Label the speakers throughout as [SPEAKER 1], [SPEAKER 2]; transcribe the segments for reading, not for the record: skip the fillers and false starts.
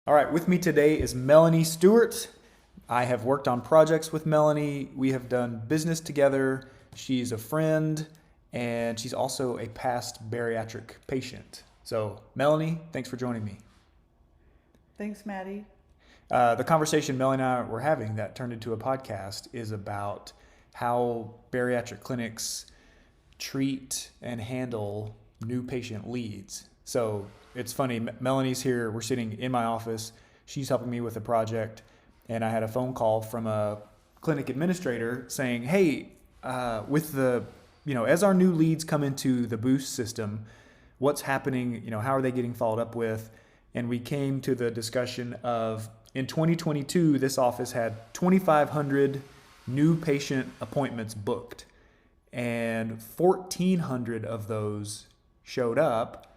[SPEAKER 1] All right, with me today is Melanie Stewart. I have worked on projects with Melanie. We have done business together. She's a friend, and she's also a past bariatric patient. So, Melanie, thanks for joining me.
[SPEAKER 2] Thanks, Maddie.
[SPEAKER 1] The conversation Melanie and I were having that turned into a podcast is about how bariatric clinics treat and handle new patient leads. So it's funny, Melanie's here, we're sitting in my office, she's helping me with a project, and I had a phone call from a clinic administrator saying, hey, with the, as our new leads come into the Boost system, what's happening, how are they getting followed up with? And we came to the discussion of, in 2022, this office had 2,500 new patient appointments booked, and 1,400 of those showed up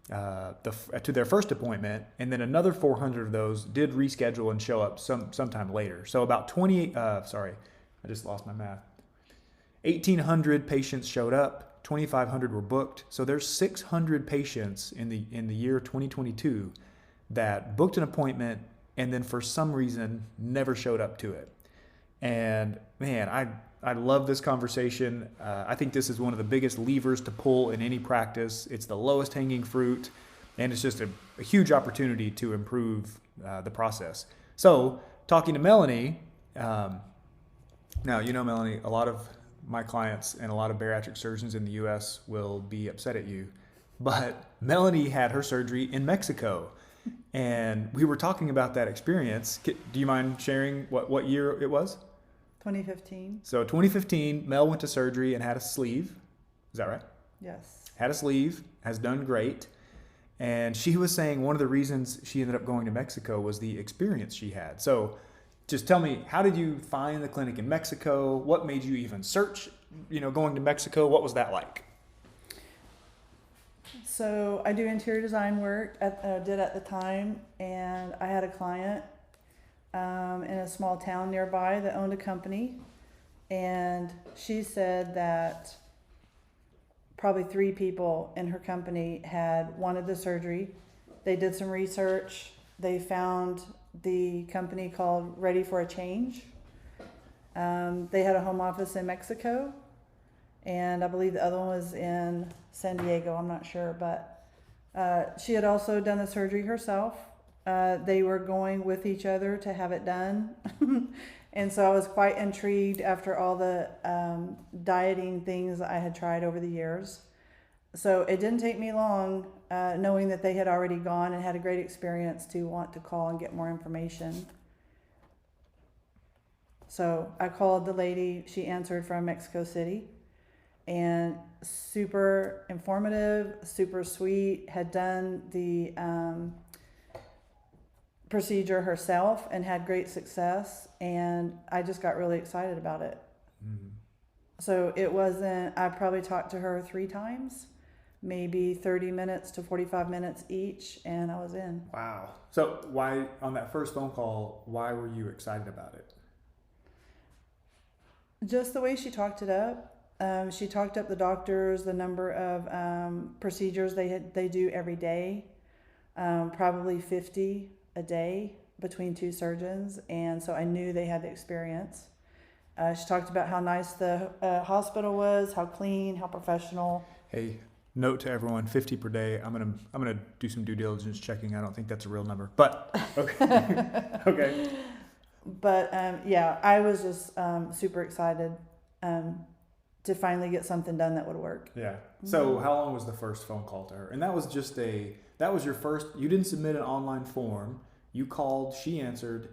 [SPEAKER 1] to their first appointment, and then another 400 of those did reschedule and show up sometime later. So about 1,800 patients showed up, 2,500 were booked. So there's 600 patients in the year 2022 that booked an appointment and then for some reason never showed up to it. And man, I love this conversation. I think this is one of the biggest levers to pull in any practice. It's the lowest hanging fruit, and it's just a huge opportunity to improve the process. So talking to Melanie, now, Melanie, a lot of my clients and a lot of bariatric surgeons in the U.S. will be upset at you, but Melanie had her surgery in Mexico, and we were talking about that experience. Do you mind sharing what year it was?
[SPEAKER 2] 2015.
[SPEAKER 1] So 2015, Mel went to surgery and had a sleeve. Is that right?
[SPEAKER 2] Yes.
[SPEAKER 1] Had a sleeve, has done great. And she was saying one of the reasons she ended up going to Mexico was the experience she had. So just tell me, how did you find the clinic in Mexico? What made you even search, going to Mexico? What was that like?
[SPEAKER 2] So I do interior design work, did at the time, and I had a client in a small town nearby that owned a company, and she said that probably 3 people in her company had wanted the surgery. They did some research. They found the company called Ready for a Change. They had a home office in Mexico, and I believe the other one was in San Diego. I'm not sure, but she had also done the surgery herself. They were going with each other to have it done. And so I was quite intrigued after all the dieting things I had tried over the years. So it didn't take me long, knowing that they had already gone and had a great experience, to want to call and get more information. So I called the lady. She answered from Mexico City, and super informative, super sweet, had done the procedure herself and had great success, and I just got really excited about it. Mm-hmm. So it wasn't, I probably talked to her 3 times, maybe 30 minutes to 45 minutes each, and I was in.
[SPEAKER 1] Wow. So why, on that first phone call, why were you excited about it?
[SPEAKER 2] Just the way she talked it up. She talked up the doctors, the number of procedures they do every day, probably 50 a day between 2 surgeons, and so I knew they had the experience. She talked about how nice the hospital was, how clean, how professional.
[SPEAKER 1] Hey, note to everyone: 50 per day. I'm gonna do some due diligence checking. I don't think that's a real number, but okay. Okay.
[SPEAKER 2] But yeah, I was just super excited to finally get something done that would work.
[SPEAKER 1] Yeah. So how long was the first phone call to her? And that was just that was your first, you didn't submit an online form. You called, she answered,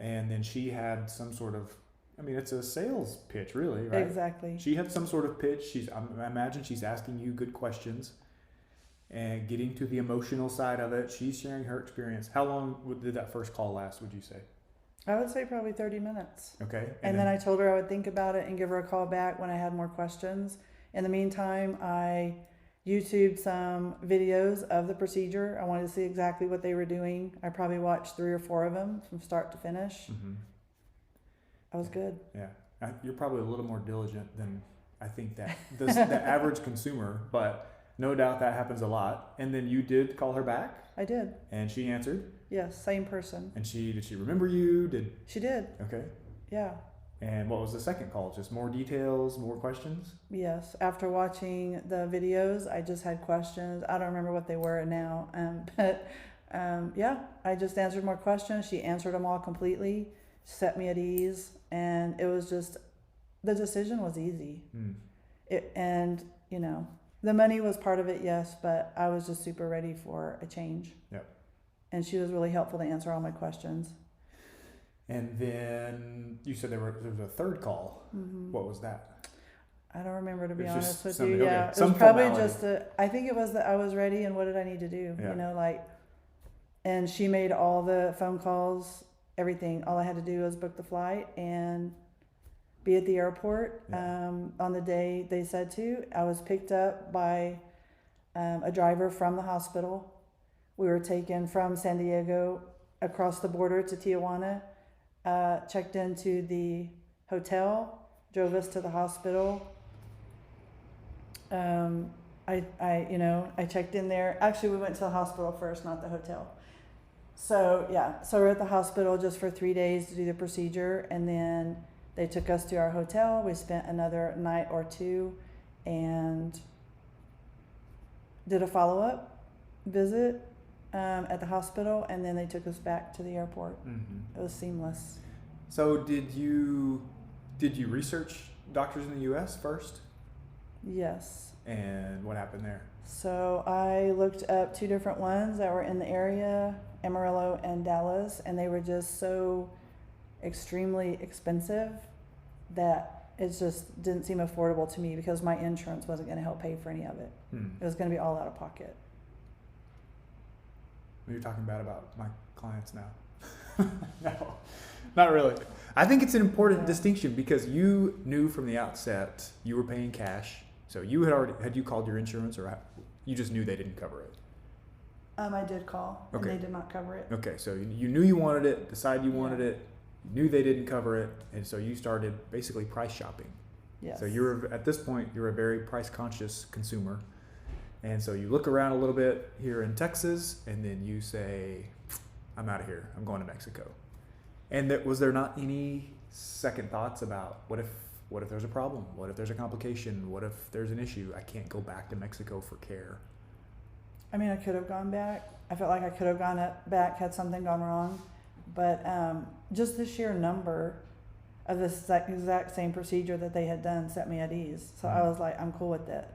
[SPEAKER 1] and then she had some sort of, it's a sales pitch, really, right?
[SPEAKER 2] Exactly.
[SPEAKER 1] She had some sort of pitch. I imagine she's asking you good questions and getting to the emotional side of it. She's sharing her experience. How long did that first call last, would you say?
[SPEAKER 2] I would say probably 30 minutes.
[SPEAKER 1] Okay.
[SPEAKER 2] And then I told her I would think about it and give her a call back when I had more questions. In the meantime, I YouTubed some videos of the procedure. I wanted to see exactly what they were doing. I probably watched 3 or 4 of them from start to finish. Mm-hmm. I was good.
[SPEAKER 1] Yeah. You're probably a little more diligent than I think that the average consumer, but No doubt that happens a lot. And then you did call her back?
[SPEAKER 2] I did.
[SPEAKER 1] And she answered?
[SPEAKER 2] Yes, same person.
[SPEAKER 1] And did she remember you?
[SPEAKER 2] She did.
[SPEAKER 1] Okay.
[SPEAKER 2] Yeah.
[SPEAKER 1] And what was the second call? Just more details, more questions?
[SPEAKER 2] Yes. After watching the videos, I just had questions. I don't remember what they were now. Yeah, I just answered more questions. She answered them all completely, set me at ease. And it was just, the decision was easy. And, you know, the money was part of it, yes, but I was just super ready for a change.
[SPEAKER 1] Yep.
[SPEAKER 2] And she was really helpful to answer all my questions.
[SPEAKER 1] And then you said there was a third call.
[SPEAKER 2] Mm-hmm.
[SPEAKER 1] What was that?
[SPEAKER 2] I don't remember, to be
[SPEAKER 1] It's
[SPEAKER 2] honest with
[SPEAKER 1] something-
[SPEAKER 2] you.
[SPEAKER 1] okay.
[SPEAKER 2] Yeah, it
[SPEAKER 1] Some
[SPEAKER 2] was probably
[SPEAKER 1] formality.
[SPEAKER 2] just I think it was that I was ready and what did I need to do?
[SPEAKER 1] Yeah.
[SPEAKER 2] You know, like, and she made all the phone calls, everything. All I had to do was book the flight and be at the airport on the day they said to. I was picked up by a driver from the hospital. We were taken from San Diego across the border to Tijuana, checked into the hotel, drove us to the hospital. I checked in there. Actually, we went to the hospital first, not the hotel. So we're at the hospital just for 3 days to do the procedure, and then they took us to our hotel. We spent another night or two and did a follow-up visit at the hospital, and then they took us back to the airport.
[SPEAKER 1] Mm-hmm.
[SPEAKER 2] It was seamless.
[SPEAKER 1] So did you research doctors in the U.S. first?
[SPEAKER 2] Yes.
[SPEAKER 1] And what happened there?
[SPEAKER 2] So I looked up 2 different ones that were in the area, Amarillo and Dallas, and they were just so extremely expensive that it just didn't seem affordable to me because my insurance wasn't going to help pay for any of it. It was going to be all out of pocket.
[SPEAKER 1] You're talking bad about my clients now. No, not really. I think it's an important distinction because you knew from the outset you were paying cash. So you had you called your insurance, or you just knew they didn't cover it?
[SPEAKER 2] I did call, and they did not cover it.
[SPEAKER 1] Okay, so you knew you wanted it, decided you wanted it, you knew they didn't cover it, and so you started basically price shopping.
[SPEAKER 2] Yes.
[SPEAKER 1] So at this point, you're a very price conscious consumer. And so you look around a little bit here in Texas, and then you say, I'm out of here. I'm going to Mexico. And was there not any second thoughts about what if there's a problem? What if there's a complication? What if there's an issue? I can't go back to Mexico for care.
[SPEAKER 2] I mean, I could have gone back. I felt like I could have gone back had something gone wrong. But just the sheer number of this exact same procedure that they had done set me at ease. So I was like, I'm cool with it.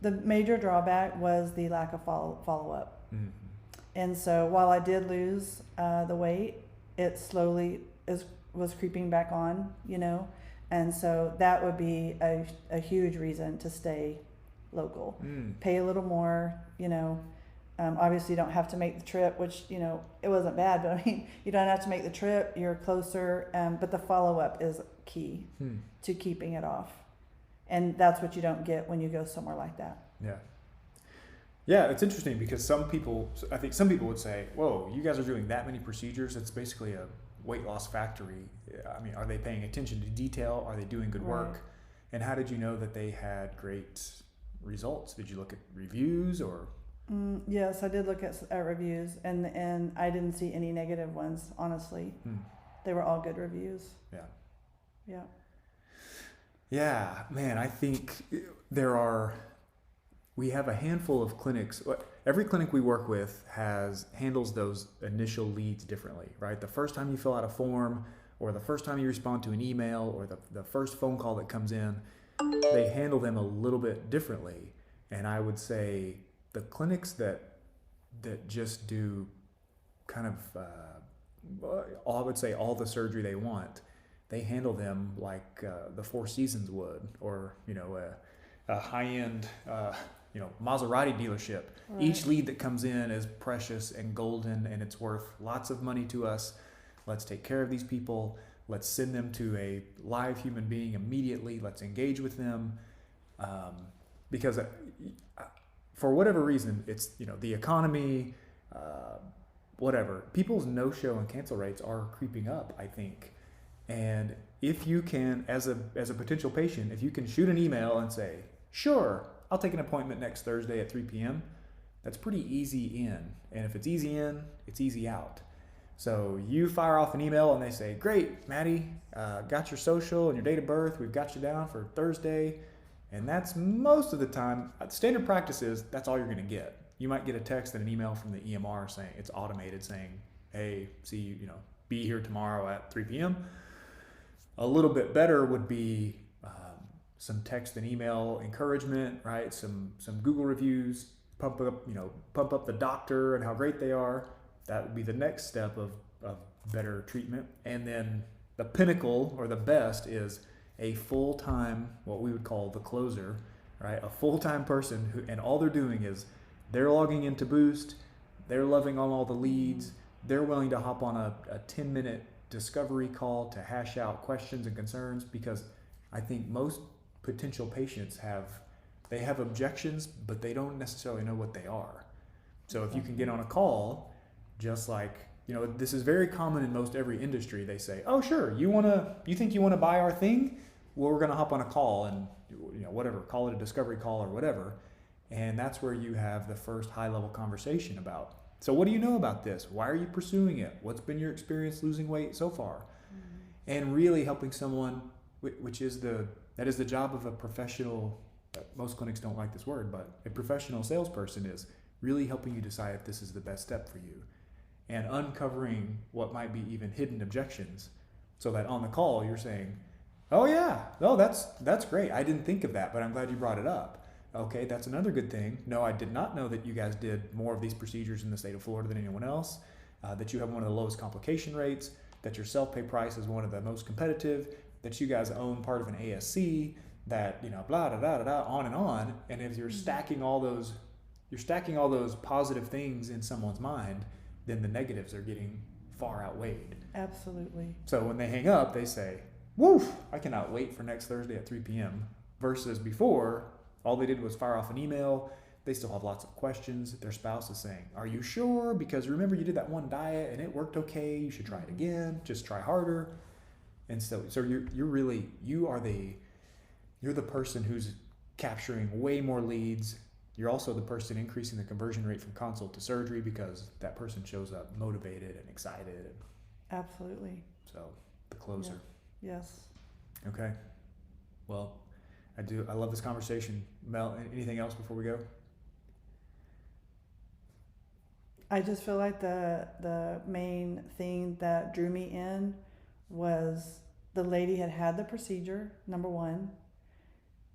[SPEAKER 2] The major drawback was the lack of follow-up. And so while I did lose the weight, it slowly was creeping back on, you know. And so that would be a huge reason to stay local. Pay a little more, you know. Obviously you don't have to make the trip, which, you know, it wasn't bad, but I mean, you don't have to make the trip, you're closer, but the follow-up is key to keeping it off. And that's what you don't get when you go somewhere like that.
[SPEAKER 1] Yeah. Yeah, it's interesting because I think some people would say, whoa, you guys are doing that many procedures, it's basically a weight loss factory. I mean, are they paying attention to detail? Are they doing good work? And how did you know that they had great results? Did you look at reviews or?
[SPEAKER 2] Yes, I did look at reviews, and I didn't see any negative ones, honestly. They were all good reviews. Yeah. Yeah, man, I think we have a handful of clinics. Every clinic we work with handles those initial leads differently, right? The first time you fill out a form, or the first time you respond to an email, or the first phone call that comes in, they handle them a little bit differently. And I would say the clinics that just do kind of, I would say all the surgery they want, they handle them like the Four Seasons would, or, you know, a high-end, Maserati dealership. Right. Each lead that comes in is precious and golden, and it's worth lots of money to us. Let's take care of these people. Let's send them to a live human being immediately. Let's engage with them. Because for whatever reason, it's, you know, the economy, whatever, people's no-show and cancel rates are creeping up, I think. And if you can, as a potential patient, if you can shoot an email and say, sure,
[SPEAKER 1] I'll take an appointment next Thursday at 3 p.m. That's pretty easy in. And if it's easy in, it's easy out. So you fire off an email and they say, great, Maddie, got your social and your date of birth. We've got you down for Thursday. And that's most of the time, standard practice is that's all you're going to get. You might get a text and an email from the EMR saying, it's automated saying, hey, see you, be here tomorrow at 3 p.m. A little bit better would be some text and email encouragement, right? Some Google reviews, pump up the doctor and how great they are. That would be the next step of better treatment. And then the pinnacle or the best is a full-time, what we would call the closer, right? A full-time person who, and all they're doing is they're logging into Boost, they're loving on all the leads, they're willing to hop on a 10-minute discovery call to hash out questions and concerns, because I think most potential patients have objections, but they don't necessarily know what they are. So if you can get on a call, just like, this is very common in most every industry. They say, oh, sure, you think you want to buy our thing? Well, we're going to hop on a call and, whatever, call it a discovery call or whatever. And that's where you have the first high-level conversation about, so what do you know about this? Why are you pursuing it? What's been your experience losing weight so far? And really helping someone, that is the job of a professional. Most clinics don't like this word, but a professional salesperson is really helping you decide if this is the best step for you, and uncovering what might be even hidden objections, so that on the call you're saying, oh yeah, no, that's great. I didn't think of that, but I'm glad you brought it up. Okay, that's another good thing. No, I did not know that you guys did more of these procedures in the state of Florida than anyone else, that you have one of the lowest complication rates, that your self-pay price is one of the most competitive, that you guys own part of an ASC, that, blah, da, da, da, da, on and on. And if you're stacking all those positive things in someone's mind, then the negatives are getting far outweighed.
[SPEAKER 2] Absolutely.
[SPEAKER 1] So when they hang up, they say, woof, I cannot wait for next Thursday at 3 p.m. Versus before, all they did was fire off an email. They still have lots of questions. Their spouse is saying, are you sure? Because remember you did that one diet and it worked okay. You should try it again. Just try harder. And so you're the person who's capturing way more leads. You're also the person increasing the conversion rate from consult to surgery, because that person shows up motivated and excited.
[SPEAKER 2] Absolutely.
[SPEAKER 1] So the closer.
[SPEAKER 2] Yeah. Yes.
[SPEAKER 1] Okay. Well, I love this conversation. Mel, anything else before we go?
[SPEAKER 2] I just feel like the main thing that drew me in was the lady had the procedure, number one,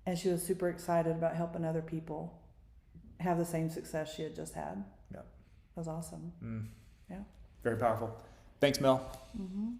[SPEAKER 2] and she was super excited about helping other people have the same success she had just had.
[SPEAKER 1] Yeah.
[SPEAKER 2] That was awesome.
[SPEAKER 1] Yeah. Very powerful. Thanks, Mel.
[SPEAKER 2] Mm-hmm.